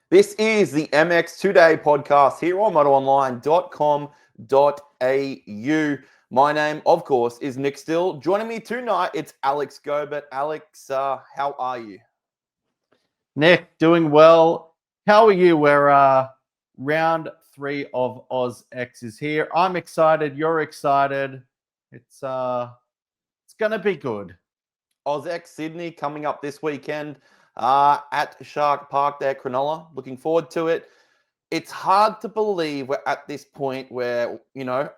This is the MXtoday Podcast here on MotoOnline.com.au. My name, of course, is Nick Still. Joining me tonight, it's Alex Gobert. Alex, how are you? Nick, doing well. How are you? We're round 3 of AUSX is here. I'm excited. You're excited. It's gonna be good. AUSX Sydney coming up this weekend at Shire Park there, Cronulla. Looking forward to it. It's hard to believe we're at this point where,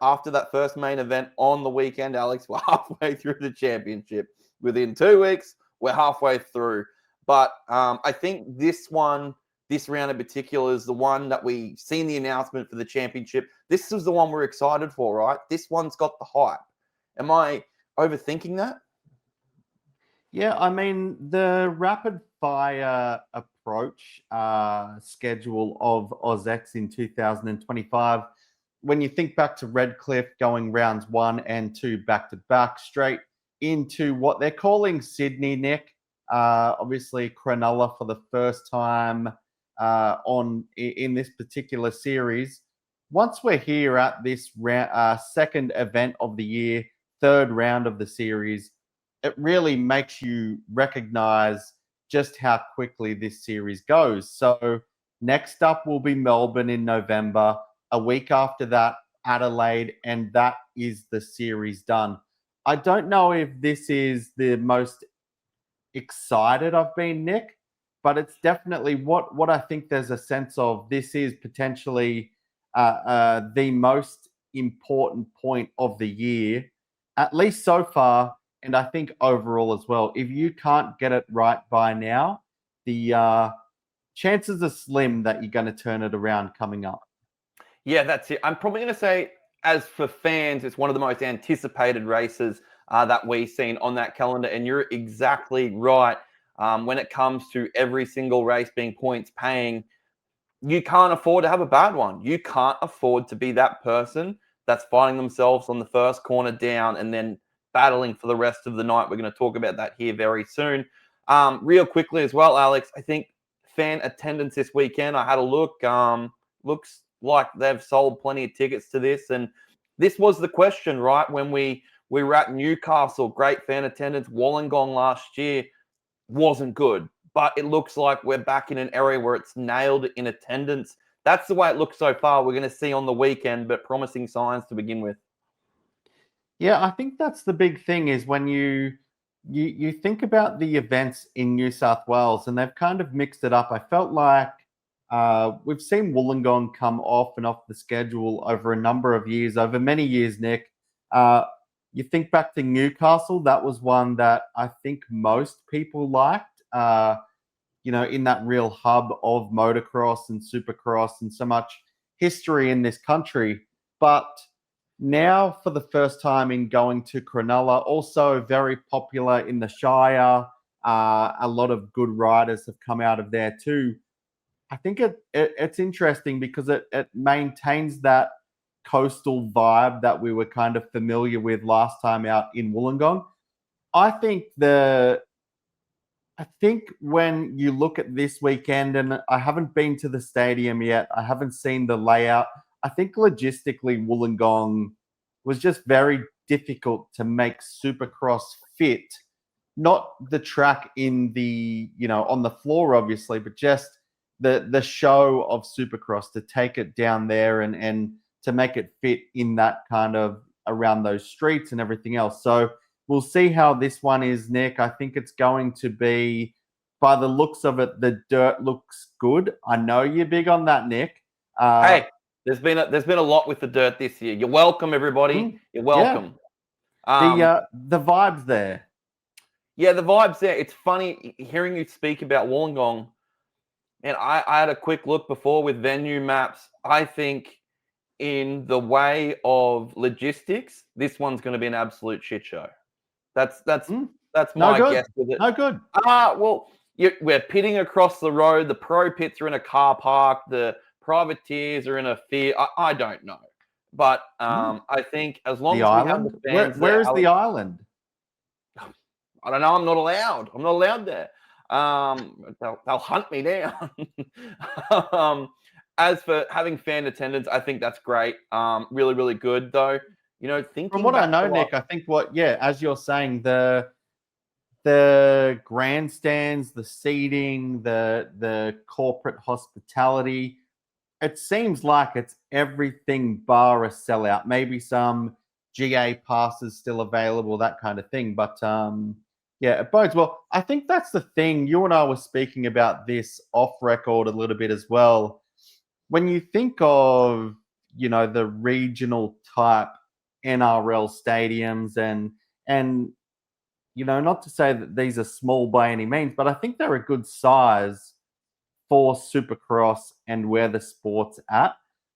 after that first main event on the weekend, Alex, we're halfway through the championship. Within 2 weeks, we're halfway through. But I think this round in particular, is the one that we seen the announcement for the championship. This is the one we're excited for, right? This one's got the hype. Am I overthinking that? Yeah, I mean, the rapid fire approach schedule of AUSX in 2025, when you think back to Redcliffe going rounds 1 and 2 back to back straight into what they're calling Sydney, Nick. Obviously, Cronulla for the first time in this particular series. Once we're here at this second event of the year, third round of the series, it really makes you recognize just how quickly this series goes. So next up will be Melbourne in November. A week after that, Adelaide, and that is the series done. I don't know if this is the most excited I've been, Nick, but it's definitely what I think there's a sense of. This is potentially the most important point of the year, at least so far. And I think overall as well, if you can't get it right by now, the chances are slim that you're going to turn it around coming up. Yeah, that's it. I'm probably going to say, as for fans, it's one of the most anticipated races that we've seen on that calendar. And you're exactly right. When it comes to every single race being points paying, you can't afford to have a bad one. You can't afford to be that person that's finding themselves on the first corner down and then battling for the rest of the night. We're going to talk about that here very soon. Real quickly as well, Alex, I think fan attendance this weekend, I had a look, looks like they've sold plenty of tickets to this. And this was the question, right? When we were at Newcastle, great fan attendance. Wollongong last year wasn't good, but it looks like we're back in an area where it's nailed in attendance. That's the way it looks so far. We're going to see on the weekend, but promising signs to begin with. Yeah, I think that's the big thing is when you think about the events in New South Wales, and they've kind of mixed it up. I felt like we've seen Wollongong come off and off the schedule over a number of years, over many years, Nick. You think back to Newcastle, that was one that I think most people liked, in that real hub of motocross and supercross and so much history in this country. But now, for the first time in going to Cronulla, also very popular in the Shire. A lot of good riders have come out of there too. I think it's interesting because it maintains that coastal vibe that we were kind of familiar with last time out in Wollongong. I think when you look at this weekend, and I haven't been to the stadium yet, I haven't seen the layout. I think logistically, Wollongong was just very difficult to make Supercross fit. Not the track in the, on the floor, obviously, but just the show of Supercross, to take it down there and to make it fit in that kind of around those streets and everything else. So we'll see how this one is, Nick. I think it's going to be, by the looks of it, the dirt looks good. I know you're big on that, Nick. Hey, there's been a lot with the dirt this year. You're welcome, everybody. You're welcome. Yeah. The vibes there. Yeah, the vibes there. It's funny hearing you speak about Wollongong. And I had a quick look before with venue maps. I think in the way of logistics, this one's going to be an absolute shit show. That's my guess with it. No good. We're pitting across the road. The pro pits are in a car park. The privateers are in a field. I don't know. But I think as long as we have the fans where is the island? I don't know. I'm not allowed there. They'll hunt me down. As for having fan attendance, I think that's great. Really, really good though. From Thinking what I back know, to Nick, I think as you're saying, the grandstands, the seating, the corporate hospitality, it seems like it's everything bar a sellout. Maybe some GA passes still available, that kind of thing. But yeah, it bodes well. I think that's the thing. You and I were speaking about this off record a little bit as well. When you think of, the regional type NRL stadiums and not to say that these are small by any means, but I think they're a good size for Supercross and where the sport's at.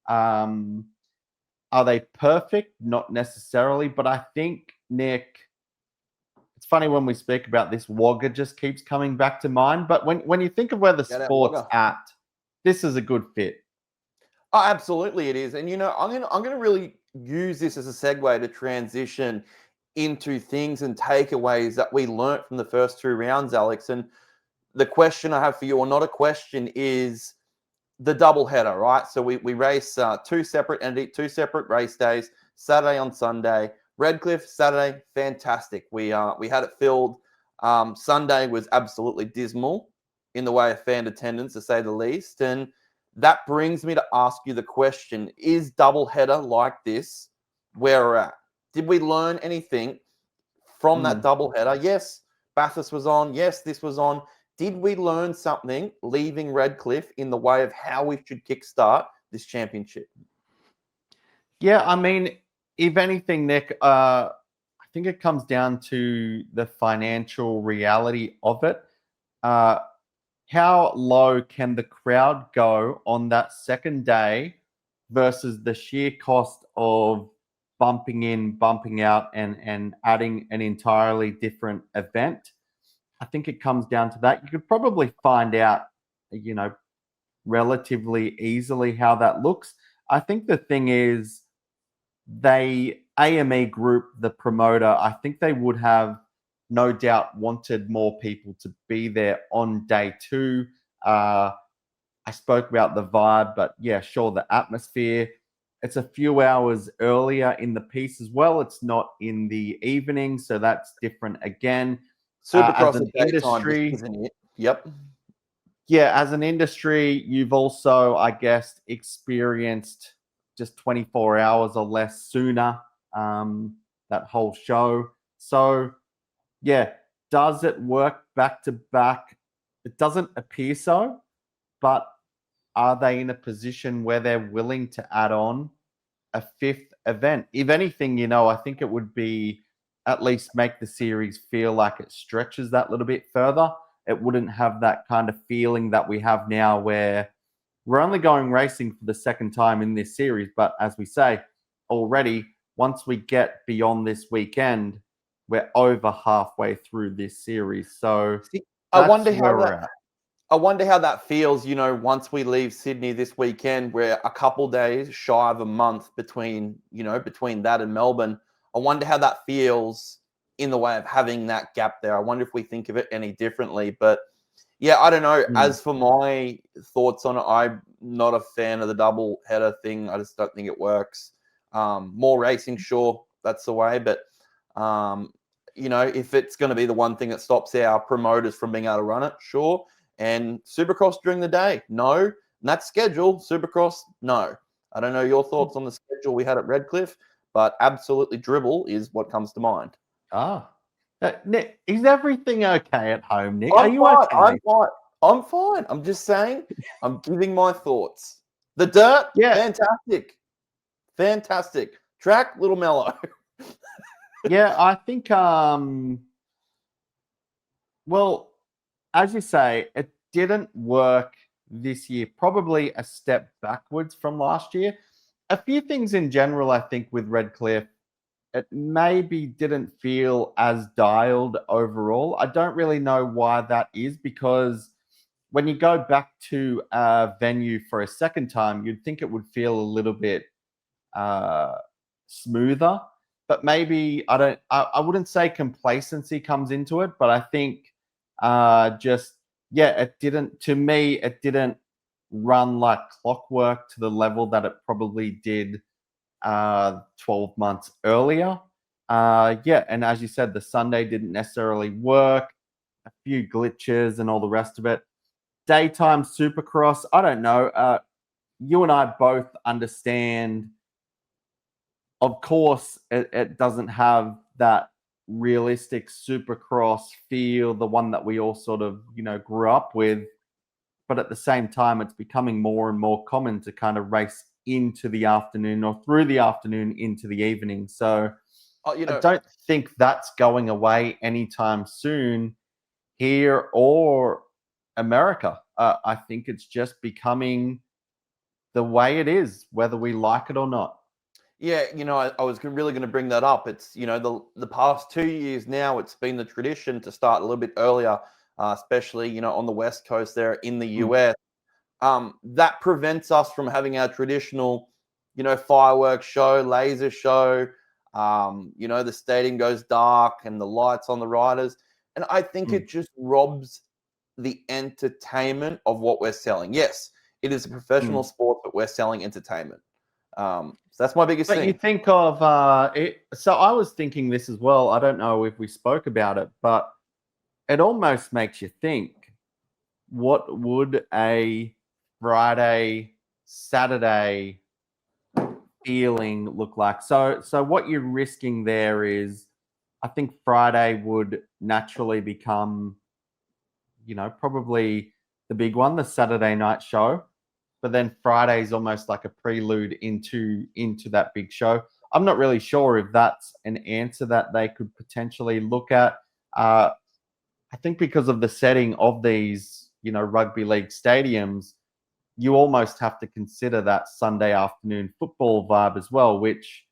Are they perfect? Not necessarily, but I think, Nick, it's funny when we speak about this, Wagga just keeps coming back to mind. But when you think of where the sport's at, this is a good fit. Oh, absolutely it is. And I'm gonna really use this as a segue to transition into things and takeaways that we learnt from the first two rounds, Alex. And the question I have for you, or not a question, is the double header, right? So we race two separate race days, Saturday on Sunday. Redcliffe Saturday, fantastic. We had it filled. Sunday was absolutely dismal in the way of fan attendance, to say the least. And that brings me to ask you the question: is double header like this where we're at? Did we learn anything from that double header? Yes, Bathurst was on. Yes, this was on. Did we learn something leaving Redcliffe in the way of how we should kickstart this championship? Yeah, I mean, if anything, Nick, I think it comes down to the financial reality of it. How low can the crowd go on that second day versus the sheer cost of bumping in, bumping out, and adding an entirely different event? I think it comes down to that. You could probably find out, relatively easily how that looks. I think the thing is, AME Group, the promoter, I think they would have no doubt wanted more people to be there on day two. I spoke about the vibe, but yeah, sure, the atmosphere. It's a few hours earlier in the piece as well. It's not in the evening, so that's different again. Supercross at industry, isn't it? Yep. Yeah, as an industry, you've also, I guess, experienced just 24 hours or less sooner, that whole show. So, yeah, does it work back to back? It doesn't appear so, but are they in a position where they're willing to add on a fifth event? If anything, I think it would be at least make the series feel like it stretches that little bit further. It wouldn't have that kind of feeling that we have now where we're only going racing for the second time in this series. But as we say already, once we get beyond this weekend, we're over halfway through this series. So I wonder how that feels, once we leave Sydney this weekend. We're a couple days shy of a month between that and Melbourne. I wonder how that feels in the way of having that gap there. I wonder if we think of it any differently. But yeah, I don't know. As for my thoughts on it, I'm not a fan of the double header thing. I just don't think it works. More racing, sure, that's the way. But, if it's going to be the one thing that stops our promoters from being able to run it, sure. And Supercross during the day, no. And that schedule, Supercross, no. I don't know your thoughts on the schedule we had at Redcliffe, but absolutely dribble is what comes to mind. Nick, is everything okay at home, Nick? Are you okay? I'm fine. I'm just saying, I'm giving my thoughts. The dirt, fantastic. Track, little mellow. Yeah, I think, well, as you say, it didn't work this year. Probably a step backwards from last year. A few things in general, I think, with Redcliffe, it maybe didn't feel as dialed overall. I don't really know why that is, because when you go back to a venue for a second time, you'd think it would feel a little bit smoother. But maybe I wouldn't say complacency comes into it, but I think just it didn't. To me, it didn't run like clockwork to the level that it probably did 12 months earlier. And as you said, the Sunday didn't necessarily work. A few glitches and all the rest of it. Daytime Supercross, I don't know. You and I both understand. Of course, it doesn't have that realistic Supercross feel, the one that we all sort of, grew up with. But at the same time, it's becoming more and more common to kind of race into the afternoon or through the afternoon into the evening. So I don't think that's going away anytime soon here or America. I think it's just becoming the way it is, whether we like it or not. Yeah, I was really going to bring that up. It's, the past 2 years now, it's been the tradition to start a little bit earlier, especially, on the West Coast there in the US. That prevents us from having our traditional, fireworks show, laser show. The stadium goes dark and the lights on the riders. And I think it just robs the entertainment of what we're selling. Yes, it is a professional sport, but we're selling entertainment. So that's my biggest thing. You think of it. So I was thinking this as well. I don't know if we spoke about it, but it almost makes you think, what would a Friday, Saturday feeling look like? So what you're risking there is, I think Friday would naturally become, probably the big one, the Saturday night show. But then Friday is almost like a prelude into that big show. I'm not really sure if that's an answer that they could potentially look at. I think because of the setting of these, rugby league stadiums, you almost have to consider that Sunday afternoon football vibe as well, which,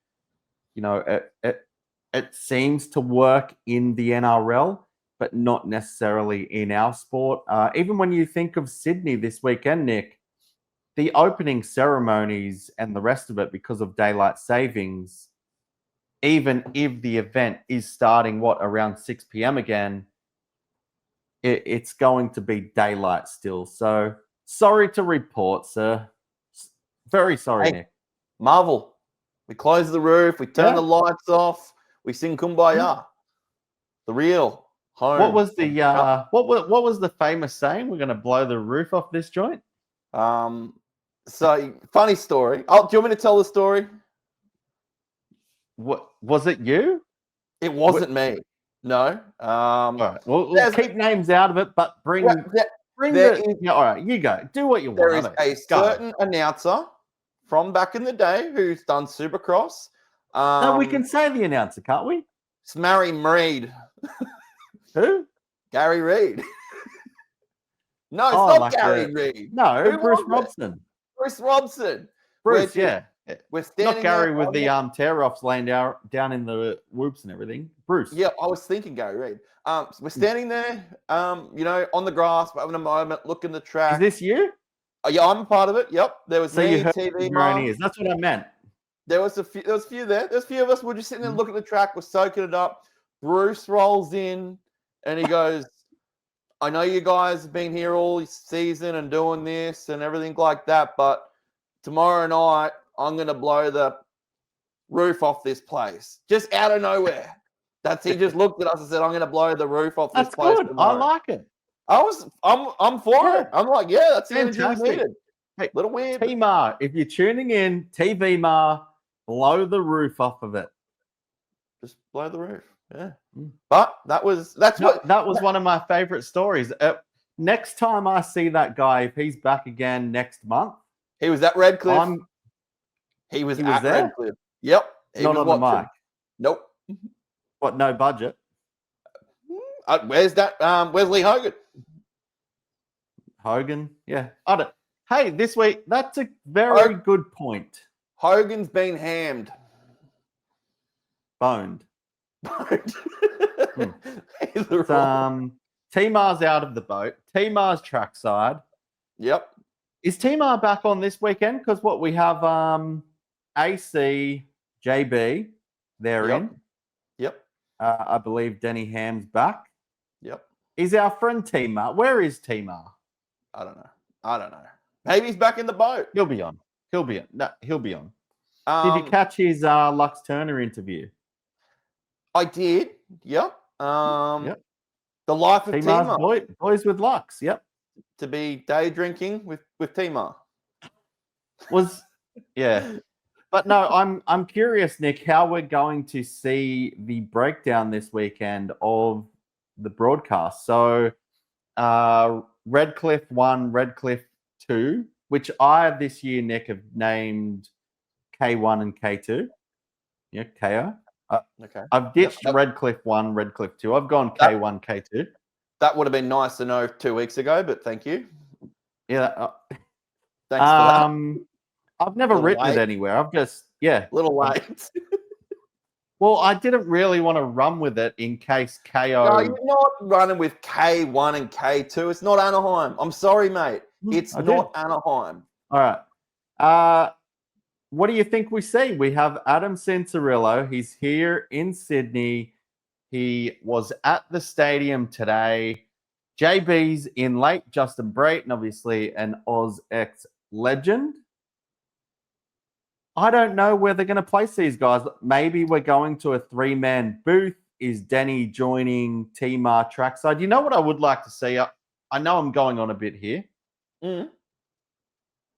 it seems to work in the NRL, but not necessarily in our sport. Even when you think of Sydney this weekend, Nick, the opening ceremonies and the rest of it, because of daylight savings, even if the event is starting, around 6 p.m. again, it's going to be daylight still. So sorry to report, sir. Very sorry, Nick. Marvel. We close the roof. We turn the lights off. We sing Kumbaya. The real home. What was the what was the famous saying? We're going to blow the roof off this joint. So funny story. Oh, do you want me to tell the story? What was it? You? It wasn't me. No. All right. We'll keep names out of it, but bring. All right, you go. Do what you want. There is a certain announcer from back in the day who's done Supercross. No, we can say the announcer, can't we? It's Mary Reid. Who? Gary Reid. No, it's not Gary Reid. No, Bruce Robson. Bruce Robson. Bruce, yeah. We're standing not Gary with the tear-offs laying down in the whoops and everything. Bruce. Yeah, I was thinking Gary Reid. So we're standing there, on the grass, having a moment, looking at the track. Is this you? Yeah, I'm a part of it. Yep. There was me, TV. That's what I meant. There was a few there. There's a few of us. We're just sitting there looking at the track. We're soaking it up. Bruce rolls in and he goes, I know you guys have been here all season and doing this and everything like that, but tomorrow night I'm going to blow the roof off this place. Just out of nowhere. He just looked at us and said, I'm going to blow the roof off this place. That's good. I like it. I'm for it. I'm like, yeah, that's fantastic. Needed. Hey, little weird. T-Mar, if you're tuning in, TV Mar, blow the roof off of it. Just blow the roof. Yeah. But that was one of my favorite stories. Next time I see that guy, if he's back again next month. He was at Redcliffe. He was at there? Redcliffe. Yep. Not on the mic. Nope. What, no budget? Where's that? Where's Lee Hogan? Hogan? Yeah. Hey, this week, that's a very good point. Hogan's been hammed. Boned. T-Mar's out of the boat. T-Mar's trackside. Yep. Is T-Mar back on this weekend? Because we have AC, JB, they're in. Yep. I believe Denny Ham's back. Yep. Is our friend Timar? Where is Timar? I don't know. Maybe he's back in the boat. He'll be on. He'll be on. No, he'll be on. Did you Um, catch his Lux Turner interview? I did. Yep. Yep. The life of Timar's Timar. boys with Lux. Yep. To be day drinking with Timar. Yeah. But no, I'm curious, Nick, how we're going to see the breakdown this weekend of the broadcast. So Redcliffe 1, Redcliffe 2, which I this year, Nick, have named K1 and K2. Yeah, KO. Okay. I've ditched Redcliffe 1, Redcliffe 2. I've gone K1, K2. That would have been nice to know 2 weeks ago, but thank you. Yeah. Thanks for that. I've never written it anywhere. I've just, Little late. Well, I didn't really want to run with it in case KO. No, you're not running with K1 and K2. It's not Anaheim. I'm sorry, mate. It's not Anaheim. All right. What do you think we see? We have Adam Cincerillo. He's here in Sydney. He was at the stadium today. JB's in late. Justin Brayton, obviously an AUSX legend. I don't know where they're going to place these guys. Maybe we're going to a 3-man booth. Is Denny joining Timar trackside? You know what I would like to see? I know I'm going on a bit here.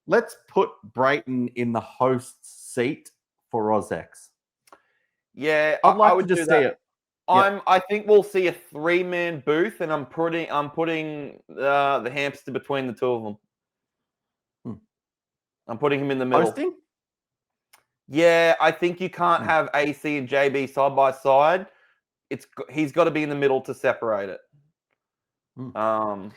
Let's put Brayton in the host's seat for AUSX. Yeah, I'd like I would to just do see that. it. I think we'll see a 3-man booth, and I'm putting the hamster between the two of them. I'm putting him in the middle. Hosting? Yeah, I think you can't have AC and JB side by side. He's got to be in the middle to separate it. I'm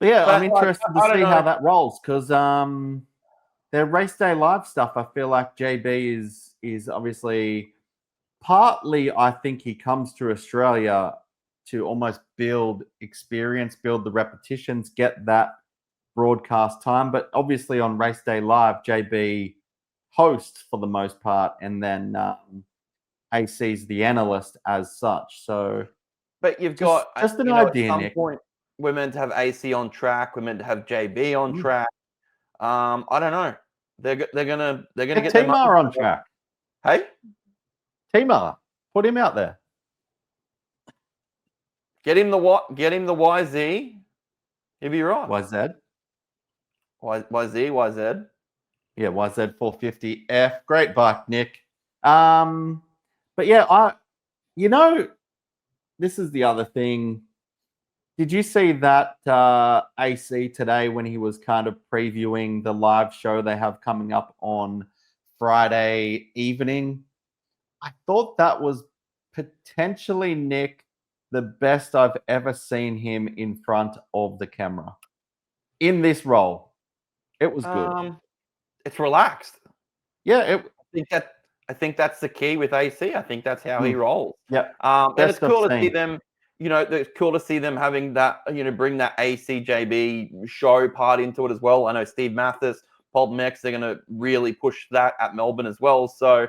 interested to see how that rolls because their race day live stuff. I feel like JB is obviously partly. I think he comes to Australia to almost build experience, build the repetitions, get that broadcast time. But obviously on race day live, JB hosts for the most part, and then AC's the analyst as such. So, but you've got just an idea, at some Nick. point, we're meant to have AC on track. We're meant to have JB on track. I don't know. They're gonna get Timar on track. Hey, Timar, put him out there. Get him the YZ. He'll be right. YZ. YZ. Yeah, YZ 450F. Great bike, Nick. But yeah, this is the other thing. Did you see that AC today when he was kind of previewing the live show they have coming up on Friday evening? I thought that was potentially, Nick, the best I've ever seen him in front of the camera in this role. It was good. It's relaxed. Yeah, I think that's the key with AC. I think that's how he rolls. Yeah. And it's cool to see them. It's cool to see them having that. Bring that ACJB show part into it as well. I know Steve Mathis, Pulp Mex, they're going to really push that at Melbourne as well. So,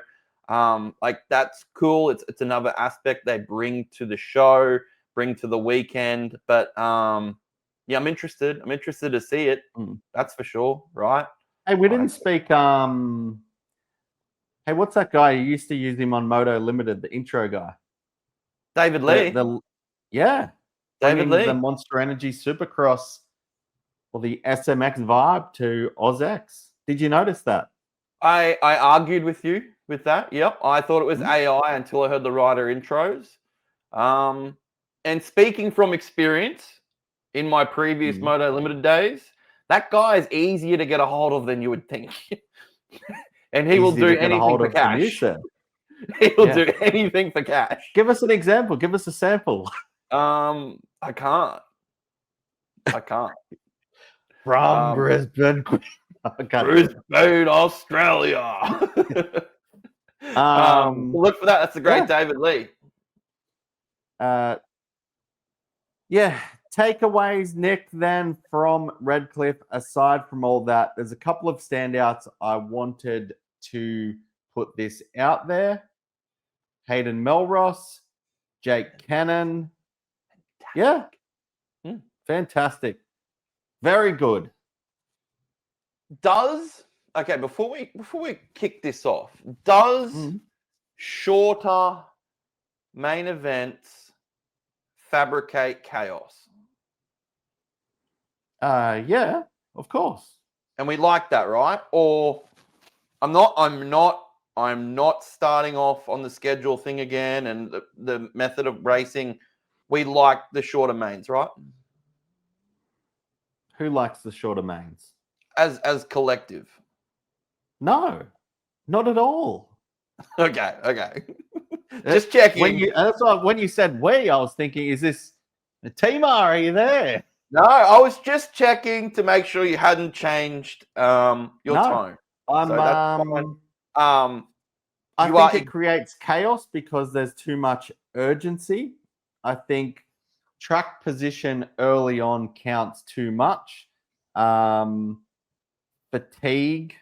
that's cool. It's another aspect they bring to the show, bring to the weekend. But I'm interested. I'm interested to see it. That's for sure, right? Hey, we didn't speak. Hey, what's that guy? You used to use him on Moto Limited, the intro guy. David Lee. David Lee. The Monster Energy Supercross or the SMX vibe to AUSX. Did you notice that? I argued with you with that. Yep. I thought it was AI until I heard the rider intros. And speaking from experience in my previous Moto Limited days, that guy is easier to get a hold of than you would think. And he will do anything for cash. He'll do anything for cash. Give us an example. Give us a sample. I can't. From Brisbane. Brisbane, Australia. Look for that. That's a great David Lee. Takeaways, Nick, then from Redcliffe, aside from all that, there's a couple of standouts I wanted to put this out there. Hayden Melross, Jake Cannon, Yeah. Hmm. Fantastic. Very good. Okay, before we kick this off, does Mm. shorter main events fabricate chaos? Yeah, of course. And we like that, right? Or I'm not starting off on the schedule thing again and the method of racing. We like the shorter mains, right? Who likes the shorter mains? As collective. No, not at all. Okay. Just checking. That's why when you said we, I was thinking, is this Tima? Are you there? No, I was just checking to make sure you hadn't changed your No, tone. I'm. So that's fine. I You think are it creates chaos because there's too much urgency. I think track position early on counts too much. Fatigue,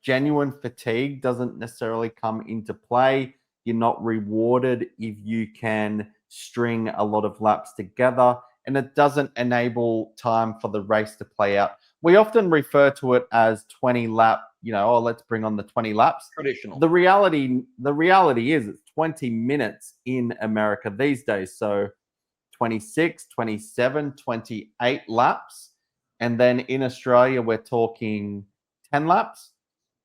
genuine fatigue doesn't necessarily come into play. You're not rewarded if you can string a lot of laps together, and it doesn't enable time for the race to play out. We often refer to it as 20 lap, let's bring on the 20 laps. traditional. The reality is it's 20 minutes in America these days. So 26, 27, 28 laps. And then in Australia, we're talking 10 laps.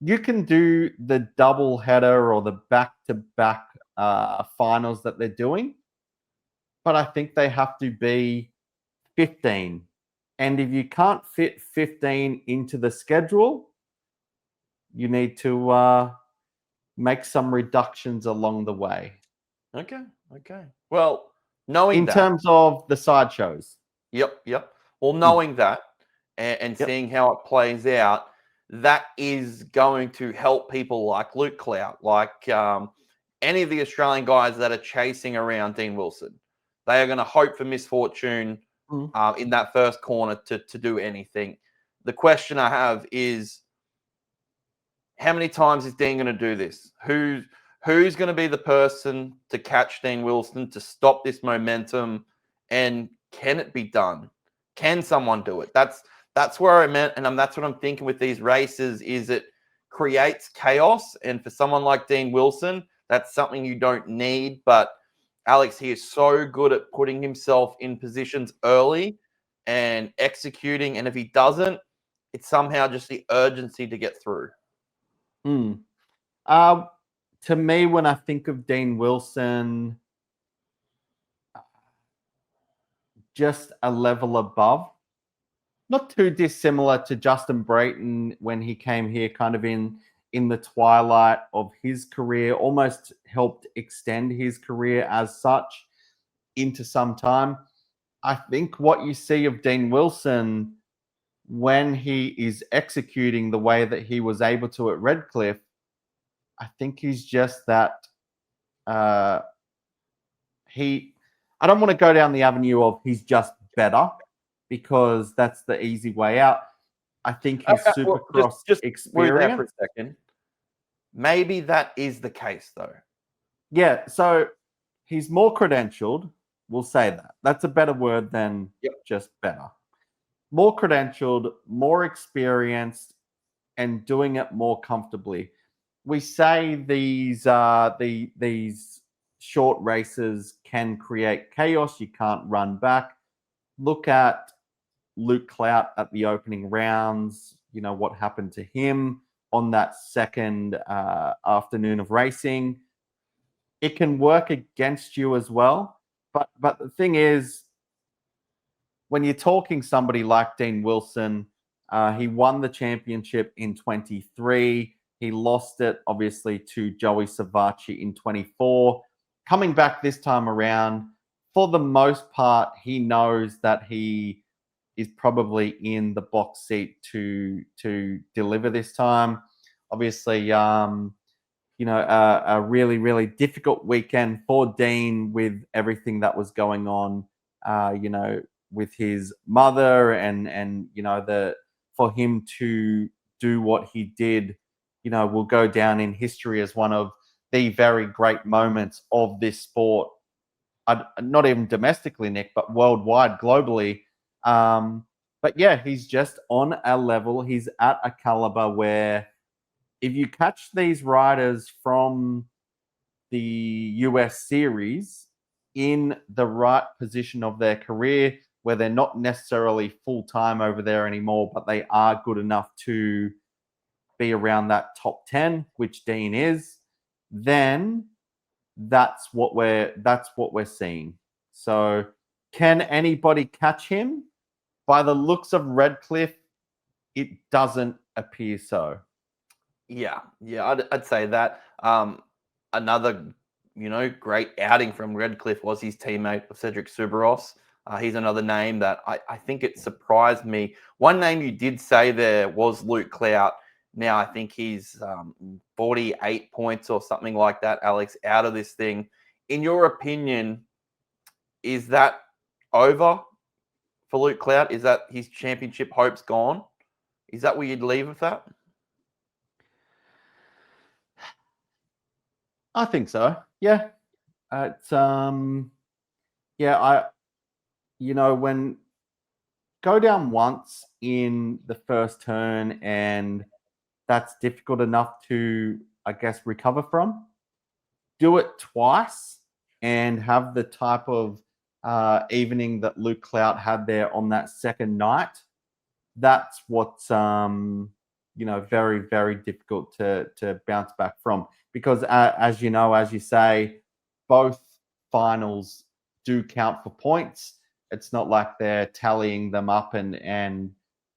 You can do the double header or the back-to-back finals that they're doing, but I think they have to be 15. And if you can't fit 15 into the schedule, you need to make some reductions along the way. Okay. Well, knowing in that, terms of the sideshows. Yep. Well, knowing that and Yep. seeing how it plays out, that is going to help people like Luke Clout, like any of the Australian guys that are chasing around Dean Wilson. They are going to hope for misfortune in that first corner to do anything. The question I have is, how many times is Dean going to do this? Who's going to be the person to catch Dean Wilson, to stop this momentum? And can it be done? Can someone do it? That's where I meant, and that's what I'm thinking with these races, is it creates chaos. And for someone like Dean Wilson, that's something you don't need. But Alex, he is so good at putting himself in positions early and executing. And if he doesn't, it's somehow just the urgency to get through. To me, when I think of Dean Wilson, just a level above. Not too dissimilar to Justin Brayton when he came here kind of in the twilight of his career, almost helped extend his career as such into some time. I think what you see of Dean Wilson when he is executing the way that he was able to at Redcliffe, I think he's just that. I don't want to go down the avenue of he's just better, because that's the easy way out. I think his Supercross just experience. There for a second. Maybe that is the case, though. Yeah, so he's more credentialed. We'll say that. That's a better word than just better. More credentialed, more experienced, and doing it more comfortably. We say these short races can create chaos. You can't run back. Look at Luke Clout at the opening rounds. You know what happened to him on that second afternoon of racing. It can work against you as well. But the thing is, when you're talking somebody like Dean Wilson, he won the championship in 23. He lost it, obviously, to Joey Savacci in 24. Coming back this time around, for the most part, he knows that he is probably in the box seat to deliver this time. Obviously, a really, really difficult weekend for Dean with everything that was going on, with his mother and for him to do what he did, will go down in history as one of the very great moments of this sport. not even domestically, Nick, but worldwide, globally. But yeah, he's just on a level. He's at a caliber where if you catch these riders from the US series in the right position of their career, where they're not necessarily full-time over there anymore, but they are good enough to be around that top 10, which Dean is, then that's what we're seeing. So can anybody catch him? By the looks of Redcliffe, it doesn't appear so. Yeah, I'd say that. Another, great outing from Redcliffe was his teammate Cedric Subaros. He's another name that I think it surprised me. One name you did say there was Luke Clout. Now I think he's 48 points or something like that, Alex, out of this thing. In your opinion, is that over for Luke Clout? Is that his championship hopes gone? Is that where you'd leave with that? I think so. Yeah. It's when go down once in the first turn and that's difficult enough to, I guess, recover from. Do it twice and have the type of evening that Luke Clout had there on that second night. That's what's very, very difficult to bounce back from. Because as you say, both finals do count for points. It's not like they're tallying them up and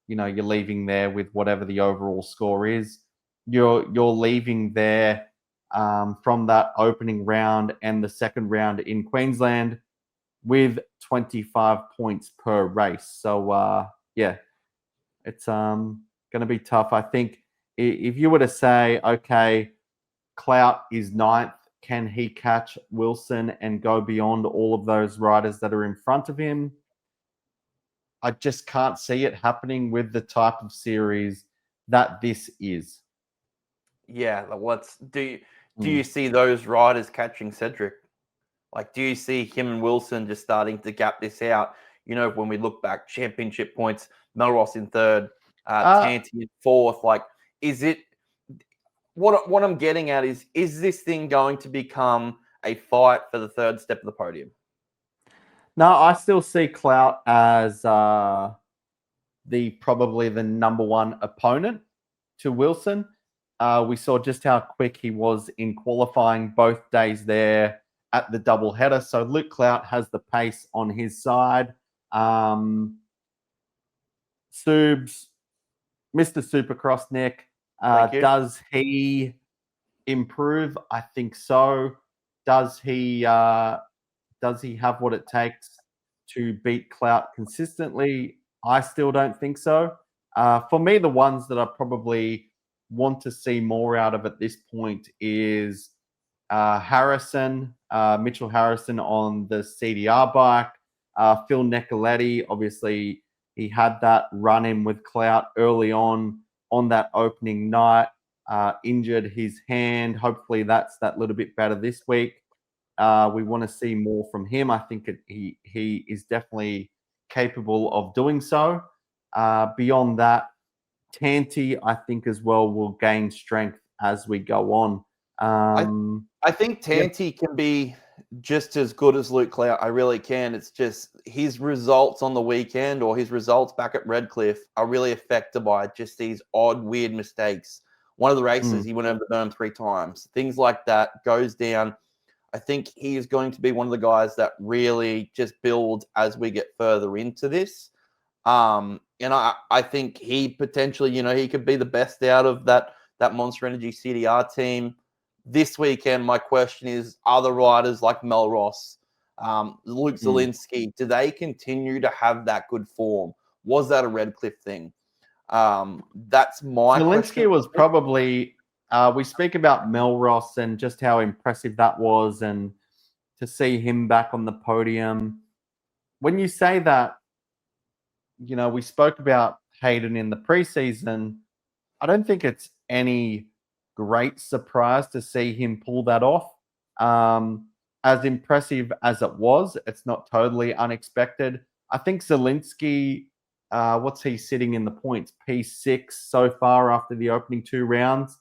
you're leaving there with whatever the overall score is. You're leaving there from that opening round and the second round in Queensland with 25 points per race. So it's going to be tough. I think if you were to say, okay, Clout is ninth, can he catch Wilson and go beyond all of those riders that are in front of him? I just can't see it happening with the type of series that this is. Yeah, do you see those riders catching Cedric? Like, do you see him and Wilson just starting to gap this out? When we look back, championship points, Melross in third, Tanti in fourth. Like, is it what I'm getting at is this thing going to become a fight for the third step of the podium? No, I still see Clout as probably the number one opponent to Wilson. We saw just how quick he was in qualifying both days there at the double header. So Luke Clout has the pace on his side. Subs, Mr. Supercross, Nick, does he improve? I think so. Does he have what it takes to beat Clout consistently? I still don't think so. For me, the ones that I probably want to see more out of at this point is Harrison, Mitchell Harrison on the CDR bike. Phil Nicoletti, obviously, he had that run-in with Clout early on that opening night, injured his hand. Hopefully that's that little bit better this week. We want to see more from him. I think he is definitely capable of doing so. Beyond that, Tanti, I think as well, will gain strength as we go on. I think Tanti can be just as good as Luke Clout. I really can. It's just his results on the weekend or his results back at Redcliffe are really affected by just these odd, weird mistakes. One of the races, he went over the berm 3 times. Things like that goes down. I think he is going to be one of the guys that really just builds as we get further into this. And I think he potentially, he could be the best out of that Monster Energy CDR team. This weekend, my question is, other riders like Melross, Luke Zielinski, do they continue to have that good form? Was that a Redcliffe thing? That's my Zielinski question. was probably, we speak about Melross and just how impressive that was and to see him back on the podium. When you say that, we spoke about Hayden in the preseason. I don't think it's any great surprise to see him pull that off. as impressive as it was, it's not totally unexpected. I think Zielinski, what's he sitting in the points? P6 so far after the opening 2 rounds.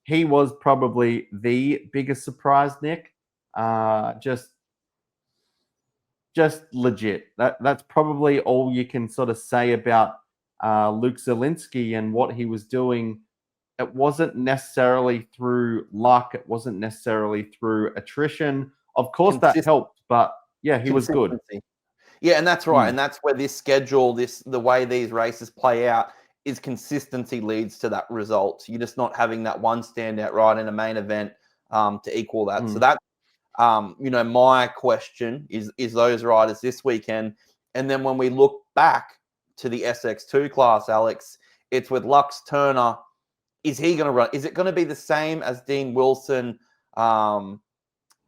He was probably the biggest surprise, Nick. Just legit. That's probably all you can sort of say about Luke Zielinski and what he was doing. It wasn't necessarily through luck. It wasn't necessarily through attrition. Of course, that helped, but yeah, he was good. Yeah, and that's right. And that's where this schedule, the way these races play out, is consistency leads to that result. You're just not having that one standout ride in a main event to equal that. So that, my question is those riders this weekend. And then when we look back to the SX2 class, Alex, it's with Lux Turner. Is he going to run? Is it going to be the same as Dean Wilson?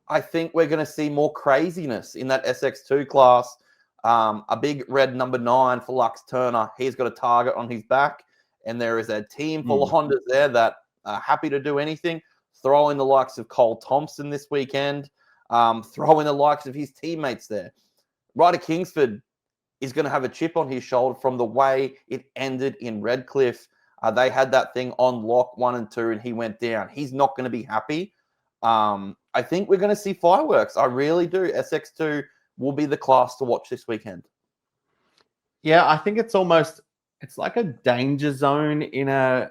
I think we're going to see more craziness in that SX2 class. A big red number 9 for Lux Turner. He's got a target on his back, and there is a team full of Hondas there that are happy to do anything. Throw in the likes of Cole Thompson this weekend. Throw in the likes of his teammates there. Ryder Kingsford is going to have a chip on his shoulder from the way it ended in Redcliffe. They had that thing on lock 1 and 2, and he went down. He's not going to be happy. I think we're going to see fireworks. I really do. SX2 will be the class to watch this weekend. Yeah, I think it's like a danger zone in a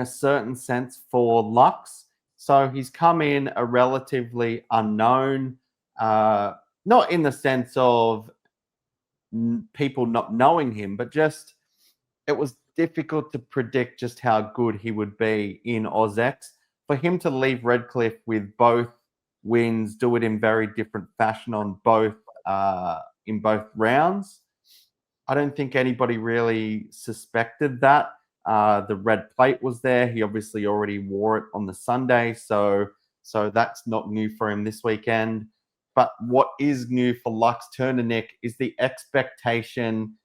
certain sense for Lux. So he's come in a relatively unknown, not in the sense of people not knowing him, but just it was difficult to predict just how good he would be in AUSX. For him to leave Redcliffe with both wins, do it in very different fashion on both in both rounds, I don't think anybody really suspected that. The red plate was there. He obviously already wore it on the Sunday, so that's not new for him this weekend. But what is new for Lux Turner, Nick, is the expectation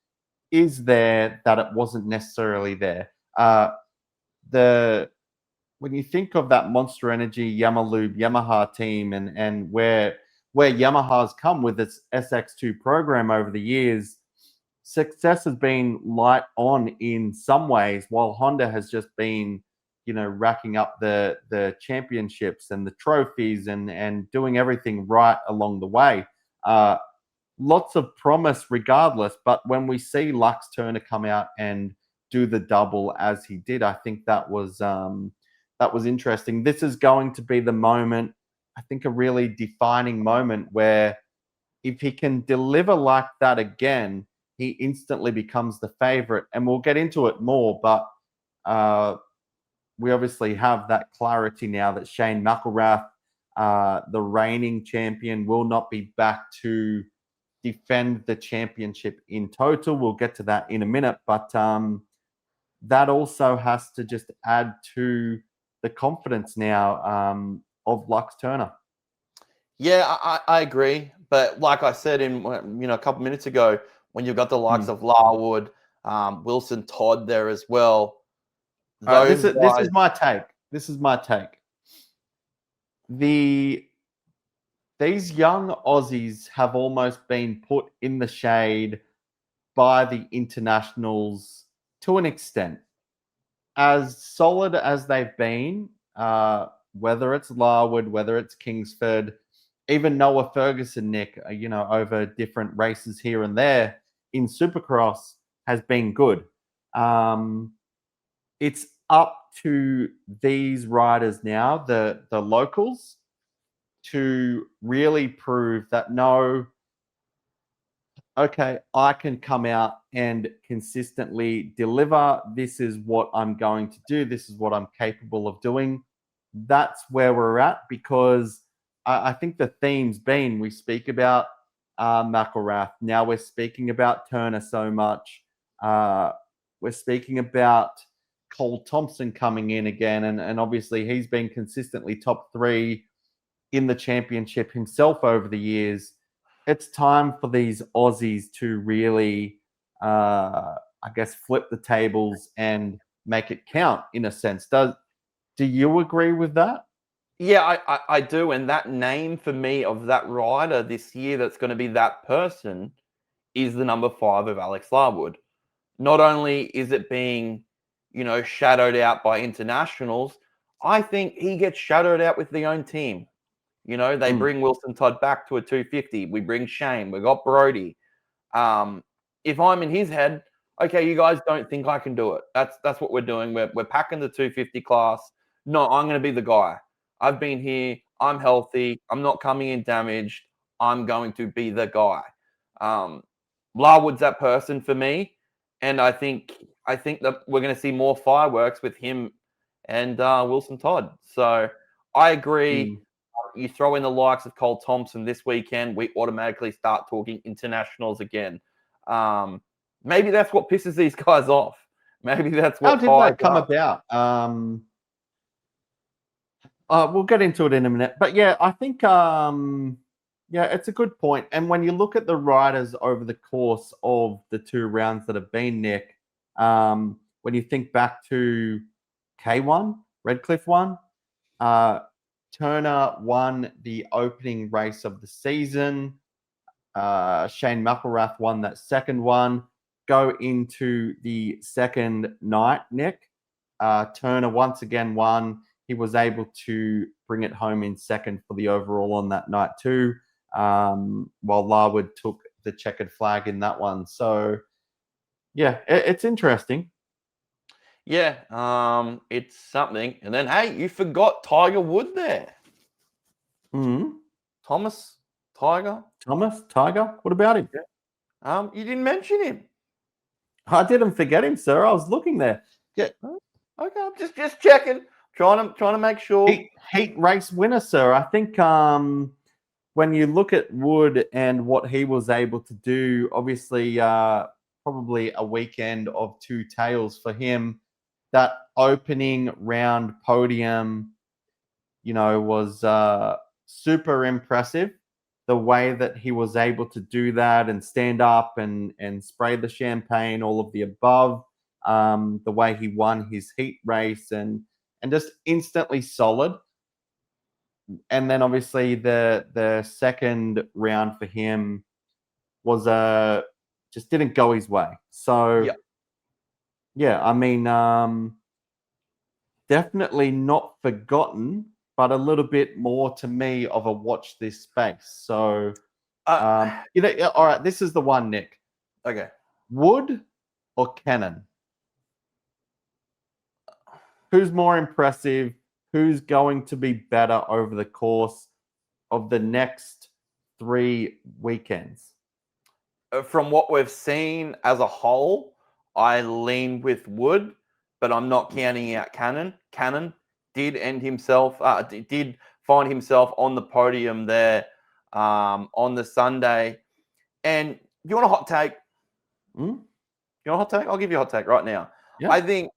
is there that it wasn't necessarily there. When you think of that Monster Energy Yamaha team and where Yamaha's come with its SX2 program over the years, success has been light on in some ways, while Honda has just been, racking up the championships and the trophies and doing everything right along the way. Lots of promise regardless, but when we see Lux Turner come out and do the double as he did, I think that was interesting. This is going to be the moment, I think, a really defining moment where if he can deliver like that again, he instantly becomes the favorite. And we'll get into it more, but we obviously have that clarity now that Shane McElrath, the reigning champion, will not be back to defend the championship in total. We'll get to that in a minute, but that also has to just add to the confidence now of Lux Turner. Yeah, I agree. But like I said a couple minutes ago, when you've got the likes of Larwood, Wilson, Todd there as well. This is my take. These young Aussies have almost been put in the shade by the internationals to an extent. As solid as they've been, whether it's Larwood, whether it's Kingsford, even Noah Ferguson, Nick, over different races here and there in Supercross has been good. It's up to these riders now, the locals, to really prove that I can come out and consistently deliver. This is what I'm going to do. This is what I'm capable of doing. That's where we're at, because I think the theme's been, we speak about McElrath. Now we're speaking about Turner so much. We're speaking about Cole Thompson coming in again. And obviously he's been consistently top 3 in the championship himself over the years. It's time for these Aussies to really, flip the tables and make it count in a sense. Do you agree with that? Yeah, I do. And that name for me of that rider this year that's going to be that person is the number 5 of Alex Larwood. Not only is it being, shadowed out by internationals, I think he gets shadowed out with the own team. They Mm, bring Wilson Todd back to a 250. We bring Shane. We got Brody. Um, if I'm in his head, okay, you guys don't think I can do it. That's what we're doing. We're packing the 250 class. No, I'm going to be the guy. I've been here. I'm healthy. I'm not coming in damaged. I'm going to be the guy. Um, Larwood's that person for me, and I think that we're going to see more fireworks with him and Wilson Todd. So I agree. mm. You throw in the likes of Cole Thompson this weekend, we automatically start talking internationals again. Maybe that's what pisses these guys off. Maybe that's How what did fires that come up. about? We'll get into it in a minute, but yeah, I think yeah, it's a good point. And when you look at the riders over the course of the 2 rounds that have been, Nick, when you think back to K1, Redcliffe won, uh, Turner won the opening race of the season. Shane McElrath won that second one. Go into the second night, Nick. Turner once again won. He was able to bring it home in second for the overall on that night too, while Larwood took the checkered flag in that one. So, yeah, it's interesting. Yeah, it's something. And then, hey, you forgot Tiger Wood there. Hmm. Thomas Tiger. Thomas, Tiger, what about him? You didn't mention him. I didn't forget him, sir. I was looking there. Yeah, Okay, I'm just checking. Trying to make sure. heat race winner, sir. I think when you look at Wood and what he was able to do, obviously, probably a weekend of 2 tails for him. That opening round podium, was super impressive. The way that he was able to do that and stand up and spray the champagne, all of the above. The way he won his heat race and just instantly solid. And then obviously the second round for him was just didn't go his way. So Yeah. yeah, I mean, definitely not forgotten, but a little bit more to me of a watch this space. So yeah, all right, this is the one, Nick. Okay. Wood or Cannon? Who's more impressive? Who's going to be better over the course of the next 3 weekends? From what we've seen as a whole, I lean with Wood, but I'm not counting out Cannon. Cannon did did find himself on the podium there on the Sunday. And you want a hot take? Hmm? You want a hot take? I'll give you a hot take right now. Yeah. I think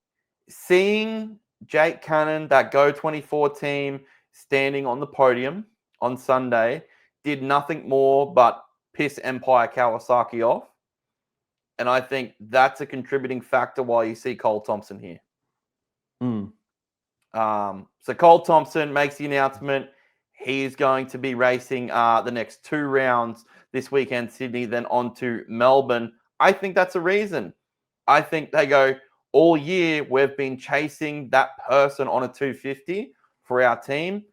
seeing Jake Cannon, that Go 24 team, standing on the podium on Sunday, did nothing more but piss Empire Kawasaki off. And I think that's a contributing factor why you see Cole Thompson here. Mm. So Cole Thompson makes the announcement. He is going to be racing the next 2 rounds this weekend, Sydney, then on to Melbourne. I think that's a reason. I think they go, all year we've been chasing that person on a 250 for our team.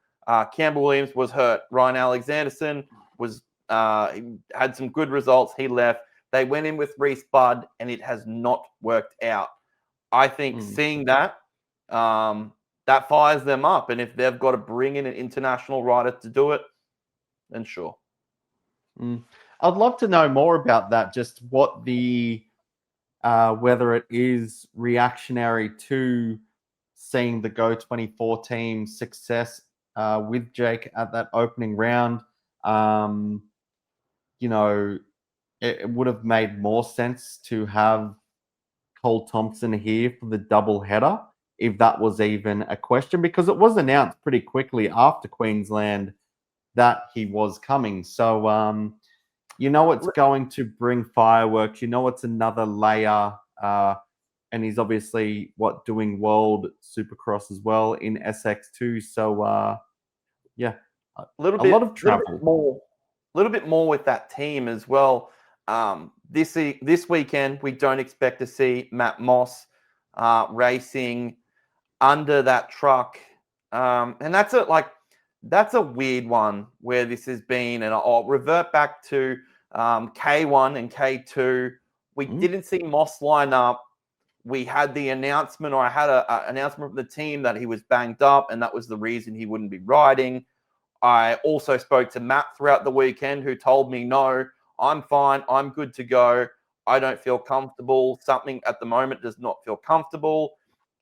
Campbell Williams was hurt. Ryan Alexanderson was had some good results. He left. They went in with Reese Budd, and it has not worked out. I think seeing that, that fires them up. And if they've got to bring in an international rider to do it, then sure. I'd love to know more about that. Just what the whether it is reactionary to seeing the Go 24 team success with Jake at that opening round. It would have made more sense to have Cole Thompson here for the double header, if that was even a question, because it was announced pretty quickly after Queensland that he was coming. So, it's going to bring fireworks. It's another layer. And he's obviously doing World Supercross as well in SX2. So, Yeah, A little a lot bit, of travel. little bit more with that team as well. This weekend, we don't expect to see Matt Moss racing under that truck, and that's a weird one where this has been. And I'll revert back to K1 and K2. We didn't see Moss line up. We had the announcement, or I had an announcement from the team that he was banged up, and that was the reason he wouldn't be riding. I also spoke to Matt throughout the weekend, who told me, no, I'm fine. I'm good to go. I don't feel comfortable. Something at the moment does not feel comfortable.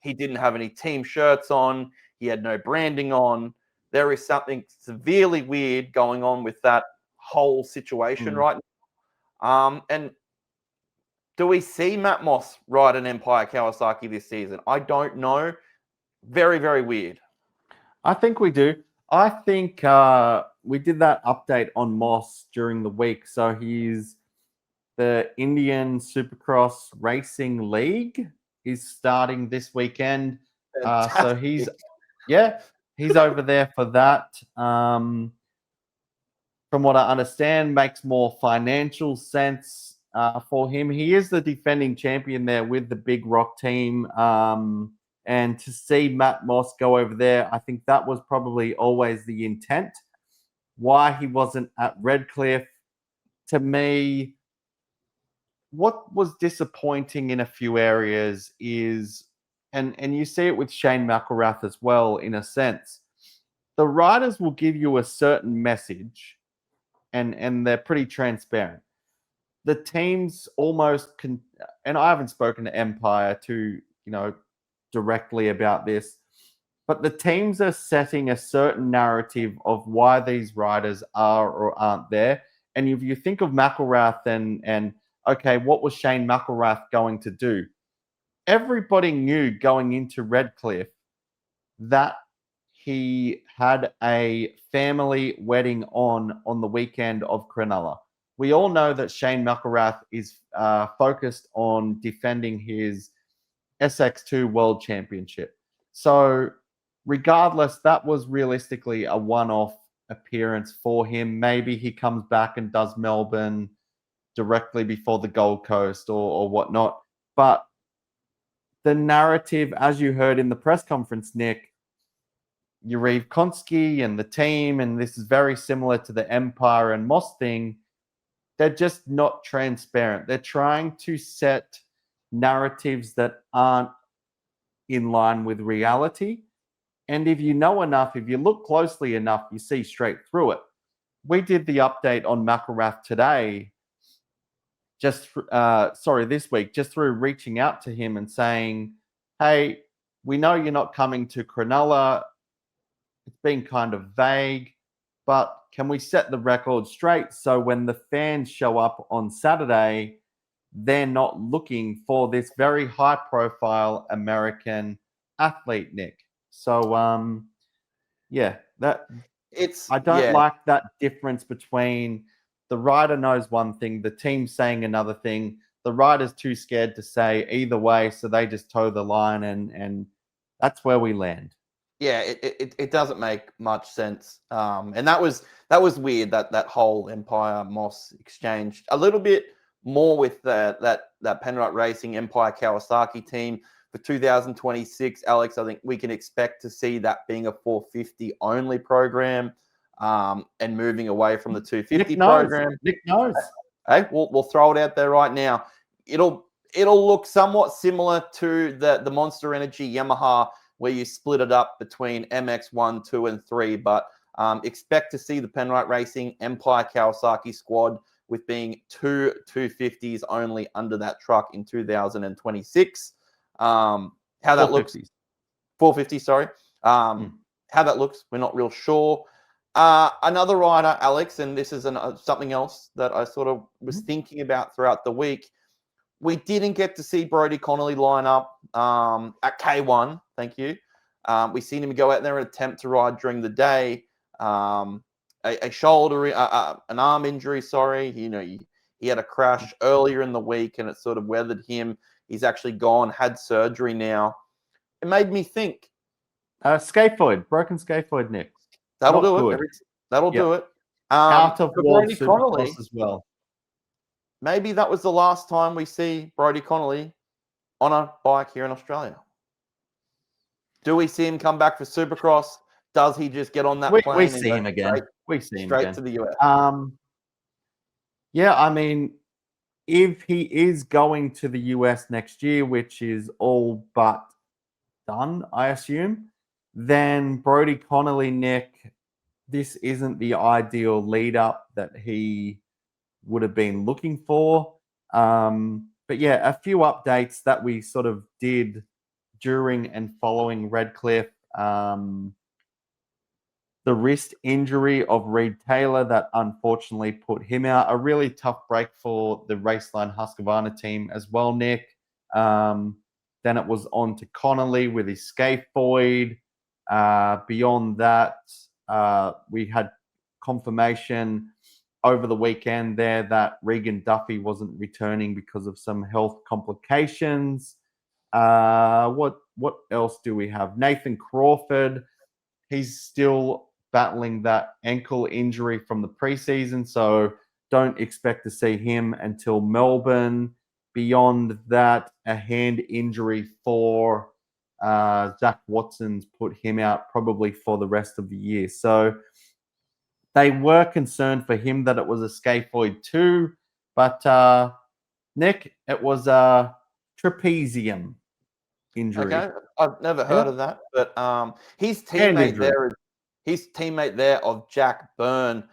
He didn't have any team shirts on. He had no branding on. There is something severely weird going on with that whole situation right now. And do we see Matt Moss ride an Empire Kawasaki this season? I don't know. Very, very weird. I think we do. I think we did that update on Moss during the week. So he's the Indian Supercross Racing League is starting this weekend. So he's over there for that. From what I understand, makes more financial sense for him. He is the defending champion there with the Big Rock team. And to see Matt Moss go over there, I think that was probably always the intent. Why he wasn't at Redcliffe, to me, what was disappointing in a few areas is, and you see it with Shane McElrath as well, in a sense, the riders will give you a certain message, and they're pretty transparent. The teams almost can, and I haven't spoken to Empire to, directly about this, but the teams are setting a certain narrative of why these riders are or aren't there. And if you think of McElrath and okay, what was Shane McElrath going to do? Everybody knew going into Redcliffe that he had a family wedding on the weekend of Cronulla. We all know that Shane McElrath is focused on defending his SX2 World Championship. So regardless, that was realistically a one-off appearance for him. Maybe he comes back and does Melbourne directly before the Gold Coast or whatnot. But the narrative, as you heard in the press conference, Nick, Yuriv Konsky and the team, and this is very similar to the Empire and Moss thing, they're just not transparent. They're trying to set narratives that aren't in line with reality. And if you know enough, if you look closely enough, you see straight through it. We did the update on McElrath today, this week, just through reaching out to him and saying, hey, we know you're not coming to Cronulla. It's been kind of vague, but can we set the record straight so when the fans show up on Saturday, they're not looking for this very high-profile American athlete, Nick? So, I don't like that difference between the rider knows one thing, the team saying another thing. The rider's too scared to say either way, so they just toe the line, and that's where we land. Yeah, it doesn't make much sense. And that was weird, that whole Empire Moss exchange. A little bit more with that Penrite Racing Empire Kawasaki team for 2026. Alex, I think we can expect to see that being a 450 only program, and moving away from the 250 program. Nick knows. Hey, we'll throw it out there right now. It'll look somewhat similar to the Monster Energy Yamaha, where you split it up between MX 1, 2, and 3. But expect to see the Penrite Racing Empire Kawasaki squad with being 250s only under that truck in 2026. How that looks, 450, sorry. How that looks, we're not real sure. Another rider, Alex, and this is something else that I sort of was thinking about throughout the week. We didn't get to see Brodie Connolly line up at K1. Thank you. We seen him go out there and attempt to ride during the day. A shoulder, an arm injury. Sorry, he had a crash earlier in the week, and it sort of weathered him. He's actually had surgery now. It made me think. Scaphoid, broken scaphoid, Nick. That'll Not do good. it. That'll Yep. do it. Out of For World Brodie Connolly, Supercross as well. maybe that was the last time we see Brodie Connolly on a bike here in Australia. Do we see him come back for Supercross? Does he just get on that plane We and see go him again. We see him straight again. to the US? Yeah, I mean, if he is going to the US next year, which is all but done, I assume, then Brodie Connolly, Nick, this isn't the ideal lead up that he would have been looking for. But yeah, a few updates that we sort of did during and following Redcliffe. The wrist injury of Reed Taylor that unfortunately put him out. A really tough break for the Raceline Husqvarna team as well, Nick. Then it was on to Connolly with his scaphoid. Beyond that, we had confirmation over the weekend there that Regan Duffy wasn't returning because of some health complications. What else do we have? Nathan Crawford, he's still battling that ankle injury from the preseason, so don't expect to see him until Melbourne. Beyond that, a hand injury for Zach Watson's put him out probably for the rest of the year. So they were concerned for him that it was a scaphoid too, but Nick, it was a trapezium injury. Okay, I've never heard of that, but his Hand teammate injury. there, his teammate there of Jack Byrne.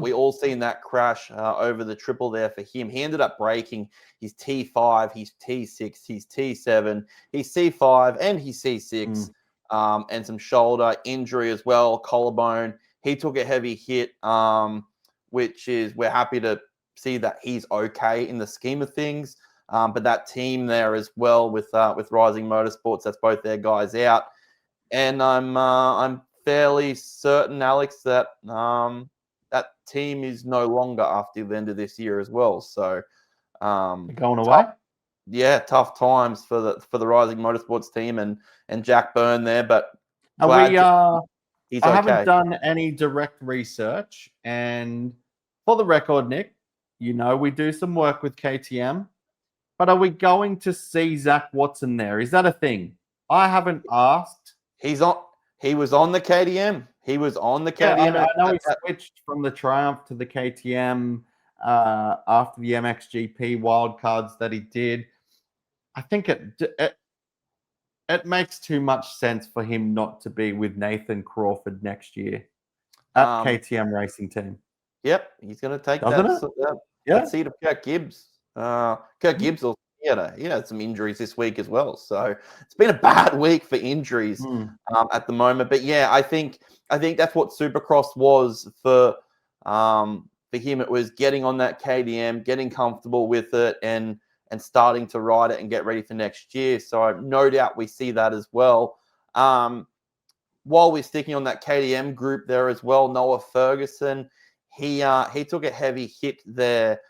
We all seen that crash over the triple there for him. He ended up breaking his T5, his T6, his T7, his C5, and his C6, and some shoulder injury as well, collarbone. He took a heavy hit, which is we're happy to see that he's okay in the scheme of things. But that team there as well with Rising Motorsports, that's both their guys out, and I'm fairly certain, Alex, that that team is no longer after the end of this year as well. So going away. Tough times for the Rising Motorsports team and Jack Byrne there, but he's I okay. haven't done any direct research, and for the record, Nick, we do some work with KTM. But are we going to see Zach Watson there? Is that a thing? I haven't asked. He was on the KTM. He was on the KTM. I know he switched from the Triumph to the KTM after the MXGP wildcards that he did. I think it makes too much sense for him not to be with Nathan Crawford next year at KTM Racing Team. Yep, he's going to take that seat of Kirk Gibbs. Kirk Gibbs also he had some injuries this week as well, so it's been a bad week for injuries at the moment. But yeah, I think that's what Supercross was for him. It was getting on that KTM, getting comfortable with it, and starting to ride it and get ready for next year. So no doubt we see that as well. While we're sticking on that KTM group there as well, Noah Ferguson, he took a heavy hit there.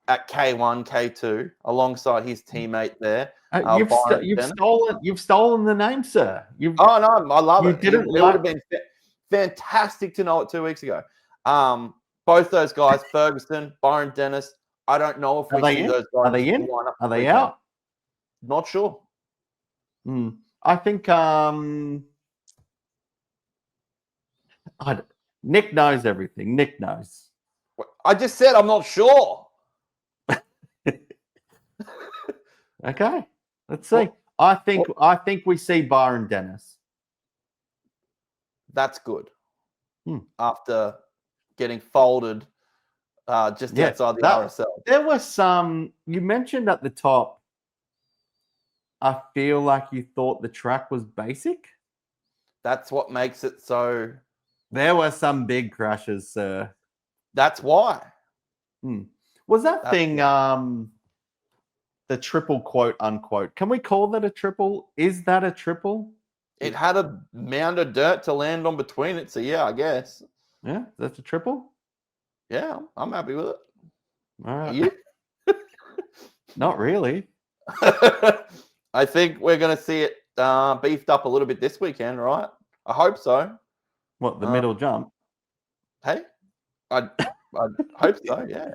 At K1, K2, alongside his teammate there. You've stolen the name, sir. I love it. It would have been fantastic to know it 2 weeks ago. Both those guys, Ferguson, Byron Dennis. I don't know if we see those guys. Are they in? Are they out? Not sure. I think Nick knows everything. Nick knows. I just said I'm not sure. Okay, let's see. I think we see Byron Dennis. That's good. After getting folded just outside the RSL. There was some, you mentioned at the top, I feel like you thought the track was basic. That's what makes it so. There were some big crashes, sir. That's why. Was that thing the triple quote unquote? Can we call that a triple? Is that a triple? It had a mound of dirt to land on between it, so yeah, I guess. Yeah, that's a triple? Yeah, I'm happy with it. All right. Are you? Not really. I think we're going to see it beefed up a little bit this weekend, right? I hope so. What, the Uh, middle jump? Hey, I hope so. Yeah.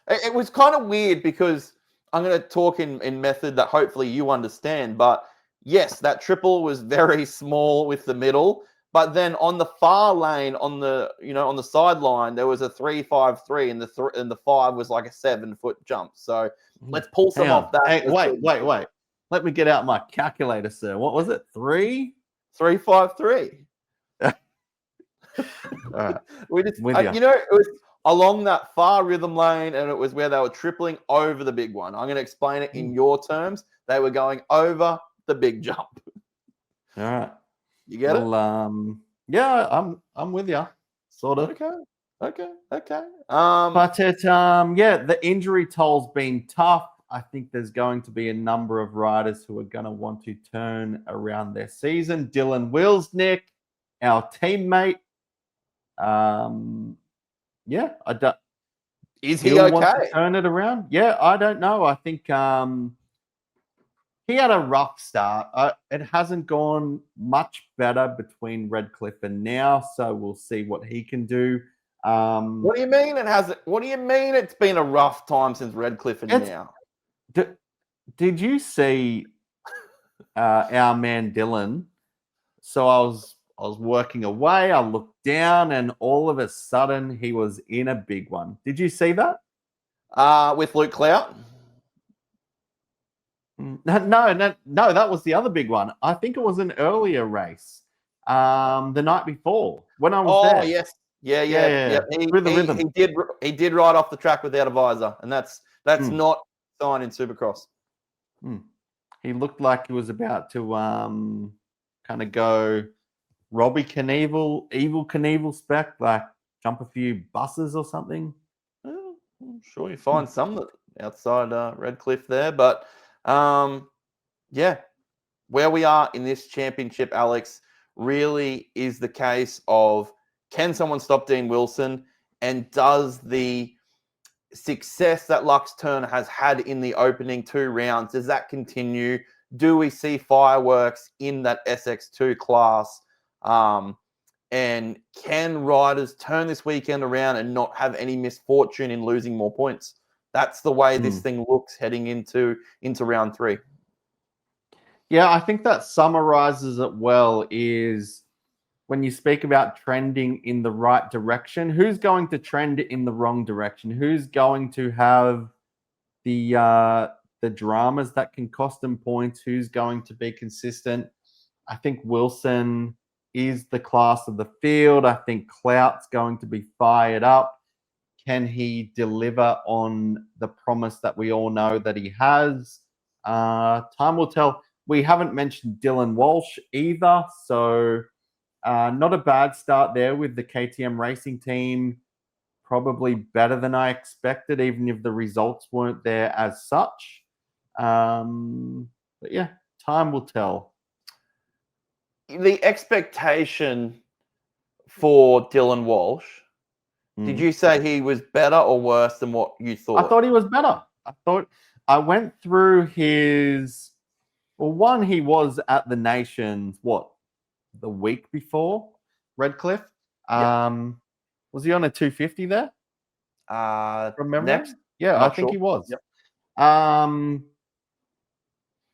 It was kind of weird because I'm going to talk in method that hopefully you understand. But yes, that triple was very small with the middle. But then on the far lane, on the on the sideline, there was a 3-5-3, and the 5 was like a 7-foot jump. So let's pull Hang some on. off that. Hey, wait. Let me get out my calculator, sir. What was it? 3? 3-5-3. All right. We just, With you. it was along that far rhythm lane, and it was where they were tripling over the big one. I'm going to explain it in your terms. They were going over the big jump. All right. You get it? Yeah, I'm with you. Sort of. Okay. But the injury toll's been tough. I think there's going to be a number of riders who are going to want to turn around their season. Dylan Wilsnick, our teammate. I don't. Is he He'll want to okay? turn it around. Yeah, I don't know. I think he had a rough start. It hasn't gone much better between Redcliffe and now, so we'll see what he can do. What do you mean it hasn't? What do you mean it's been a rough time since Redcliffe and now? Did you see our man Dylan? So I was working away. I looked down, and all of a sudden he was in a big one. Did you see that? With Luke Clout? No, that was the other big one. I think it was an earlier race, the night before when I was there. Oh yes, yeah. Through the rhythm. He did ride off the track without a visor, and that's not a sign in Supercross. He looked like he was about to kind of go Robbie Knievel, Evil Knievel spec, like jump a few buses or something. Well, I'm sure you find some outside Redcliffe there, but where we are in this championship, Alex, really is the case of, can someone stop Dean Wilson, and does the success that Lux Turner has had in the opening 2 rounds, does that continue? Do we see fireworks in that SX2 class? And can riders turn this weekend around and not have any misfortune in losing more points? That's the way this thing looks heading into round 3. Yeah, I think that summarizes it well. Is when you speak about trending in the right direction, who's going to trend in the wrong direction? Who's going to have the dramas that can cost them points? Who's going to be consistent? I think Wilson is the class of the field. I think Clout's going to be fired up. Can he deliver on the promise that we all know that he has? Time will tell. We haven't mentioned Dylan Walsh either, so not a bad start there with the KTM racing team. Probably better than I expected, even if the results weren't there as such. But yeah, time will tell. The expectation for Dylan Walsh, did you say he was better or worse than what you thought? I thought he was better. I went through his. Well, one, he was at the Nations, the week before Redcliffe? Was he on a 250 there? From memory? Next? Yeah, I think he was. Yep.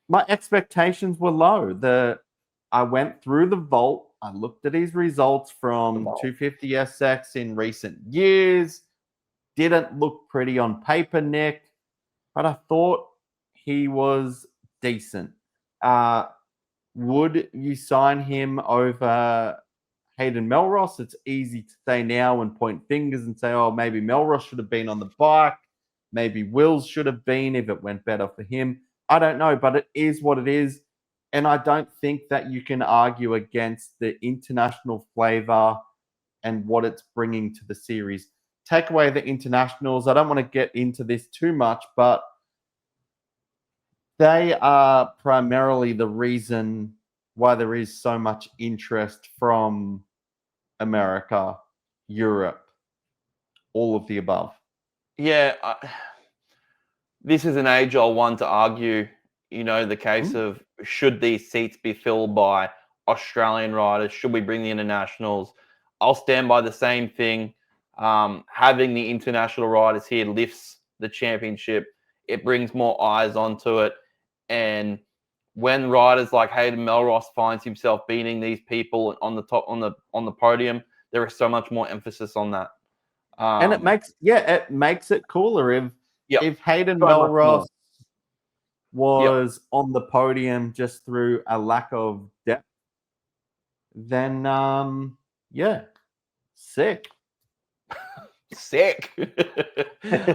My expectations were low. I went through the vault. I looked at his results from 250 SX in recent years. Didn't look pretty on paper, Nick, but I thought he was decent. Would you sign him over Hayden Melross? It's easy to say now and point fingers and say, oh, maybe Melross should have been on the bike. Maybe Wills should have been if it went better for him. I don't know, but it is what it is. And I don't think that you can argue against the international flavor and what it's bringing to the series. Take away the internationals. I don't want to get into this too much, but they are primarily the reason why there is so much interest from America, Europe, all of the above. Yeah, this is an age-old one to argue, the case of should these seats be filled by Australian riders? Should we bring the internationals? I'll stand by the same thing. Having the international riders here lifts the championship. It brings more eyes onto it. And when riders like Hayden Melross finds himself beating these people on the top on the podium, there is so much more emphasis on that. And it makes it cooler if Hayden So much Melross more. was on the podium just through a lack of depth, then sick. Sick.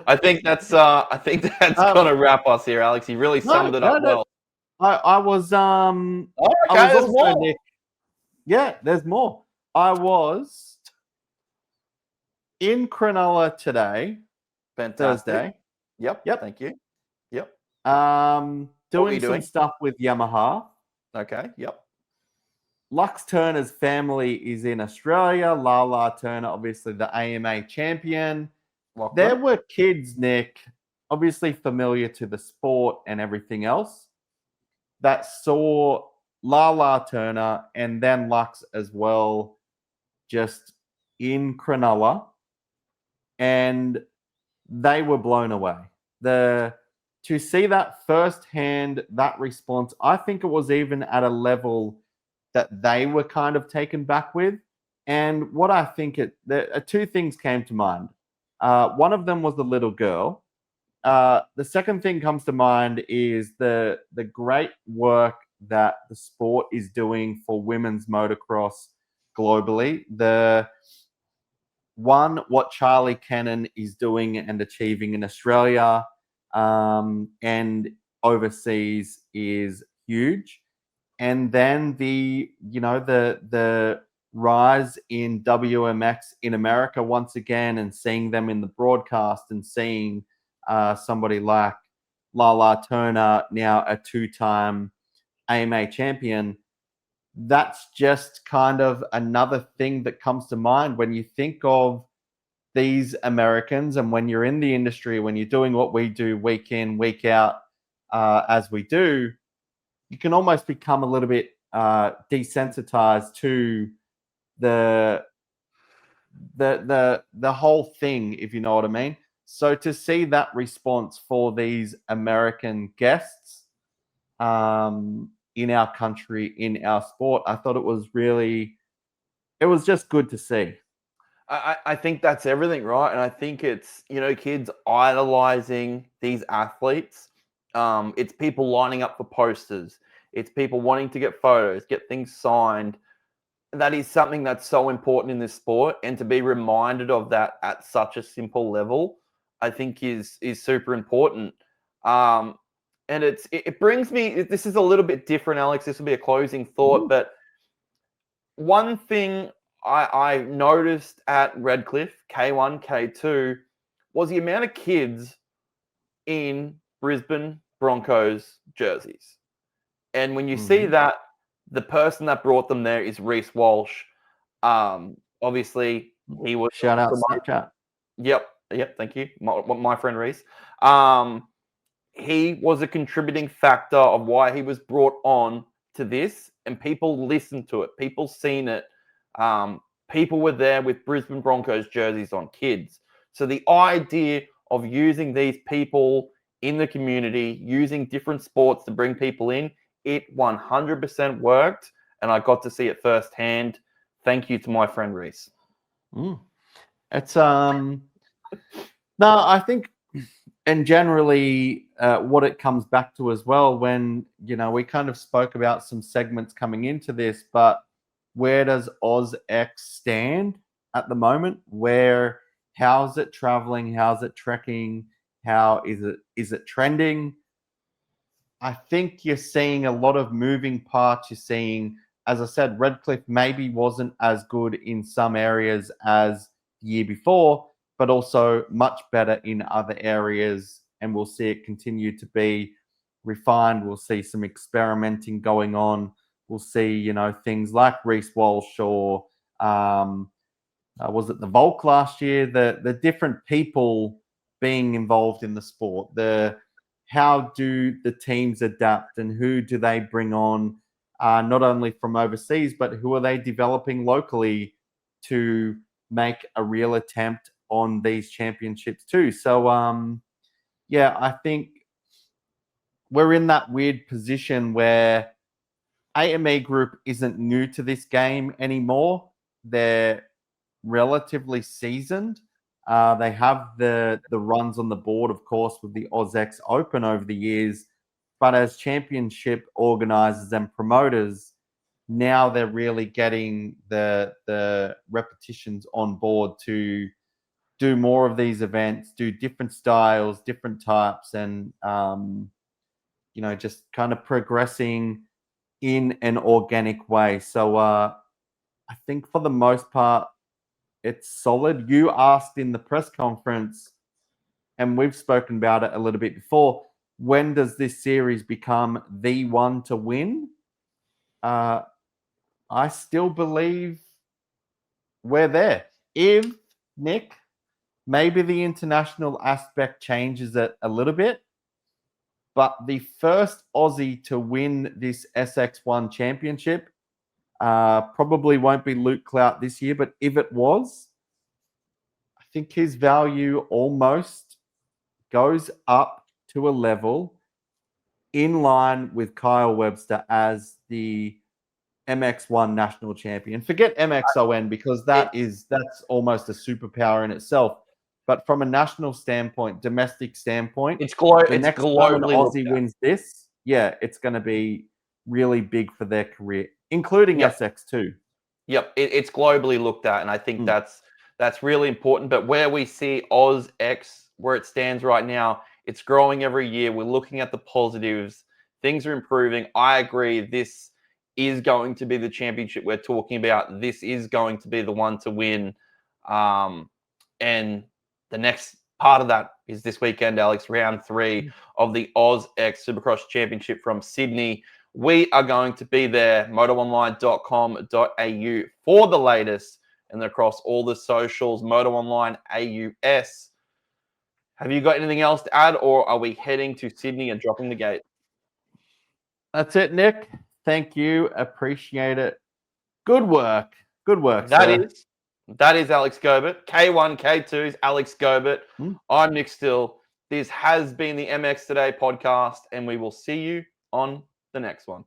I think that's gonna wrap us here, Alex. You really summed it up well. I was I was there's also more. Nick. Yeah, there's more. I was in Cronulla today, Fantastic. Thursday. Yep. Thank you. Yep. Doing some stuff with Yamaha. Okay. Yep. Lux Turner's family is in Australia. Lala Turner, obviously the AMA champion. There were kids, Nick, obviously familiar to the sport and everything else, that saw Lala Turner and then Lux as well, just in Cronulla, and they were blown away. To see that firsthand, that response, I think it was even at a level that they were kind of taken back with. And what I think two things came to mind. One of them was the little girl. The second thing comes to mind is the great work that the sport is doing for women's motocross globally. What Charlie Cannon is doing and achieving in Australia and overseas is huge. And then the rise in WMX in America once again, and seeing them in the broadcast, and seeing somebody like Lala Turner, now a 2-time AMA champion, that's just kind of another thing that comes to mind when you think of these Americans, and when you're in the industry, when you're doing what we do week in, week out, as we do, you can almost become a little bit desensitized to the whole thing, if you know what I mean. So to see that response for these American guests in our country, in our sport, I thought it was just good to see. I think that's everything, right? And I think it's, kids idolizing these athletes. It's people lining up for posters. It's people wanting to get photos, get things signed. That is something that's so important in this sport. And to be reminded of that at such a simple level, I think is super important. And it brings me, this is a little bit different, Alex. This will be a closing thought. Ooh. But one thing I noticed at Redcliffe, K1, K2, was the amount of kids in Brisbane Broncos jerseys. And when you see that, the person that brought them there is Reece Walsh. Obviously, he was... Shout out Snapchat. Yep, thank you. My friend Reece. He was a contributing factor of why he was brought on to this, and people listened to it. People seen it. People were there with Brisbane Broncos jerseys on, kids. So the idea of using these people in the community, using different sports to bring people in, it 100% worked, and I got to see it firsthand. Thank you to my friend Reece. It's no, I think, and generally, what it comes back to as well, when we kind of spoke about some segments coming into this, but where does AUSX stand at the moment? How's it traveling? How's it trekking? How is it trending? I think you're seeing a lot of moving parts. You're seeing, as I said, Redcliffe maybe wasn't as good in some areas as the year before, but also much better in other areas. And we'll see it continue to be refined. We'll see some experimenting going on. We'll see, things like Reece Walsh or was it the Volk last year? The different people being involved in the sport. How do the teams adapt, and who do they bring on not only from overseas, but who are they developing locally to make a real attempt on these championships too? So, yeah, I think we're in that weird position where AME Group isn't new to this game anymore. They're relatively seasoned. They have the runs on the board, of course, with the AUSX Open over the years. But as championship organizers and promoters, now they're really getting the repetitions on board to do more of these events, do different styles, different types, and just kind of progressing in an organic way. So I think for the most part, it's solid. You asked in the press conference, and we've spoken about it a little bit before, when does this series become the one to win? I still believe we're there. If, Nick, maybe the international aspect changes it a little bit, but the first Aussie to win this SX1 championship probably won't be Luke Clout this year, but if it was, I think his value almost goes up to a level in line with Kyle Webster as the MX1 national champion. Forget MXON because that's almost a superpower in itself. But from a national standpoint, domestic standpoint, It's the next time an globally looked Aussie at. wins this, it's going to be really big for their career, including SX2. Yep, it's globally looked at, and I think that's really important. But where we see AUSX, where it stands right now, it's growing every year. We're looking at the positives. Things are improving. I agree. This is going to be the championship we're talking about. This is going to be the one to win. And the next part of that is this weekend, Alex, round 3 of the AUSX Supercross Championship from Sydney. We are going to be there, motoonline.com.au for the latest and across all the socials, MotoOnline AUS. Have you got anything else to add, or are we heading to Sydney and dropping the gate? That's it, Nick. Thank you. Appreciate it. Good work. Good work, That is Alex Gobert. K1, K2's Alex Gobert. I'm Nick Still. This has been the MXtoday podcast, and we will see you on the next one.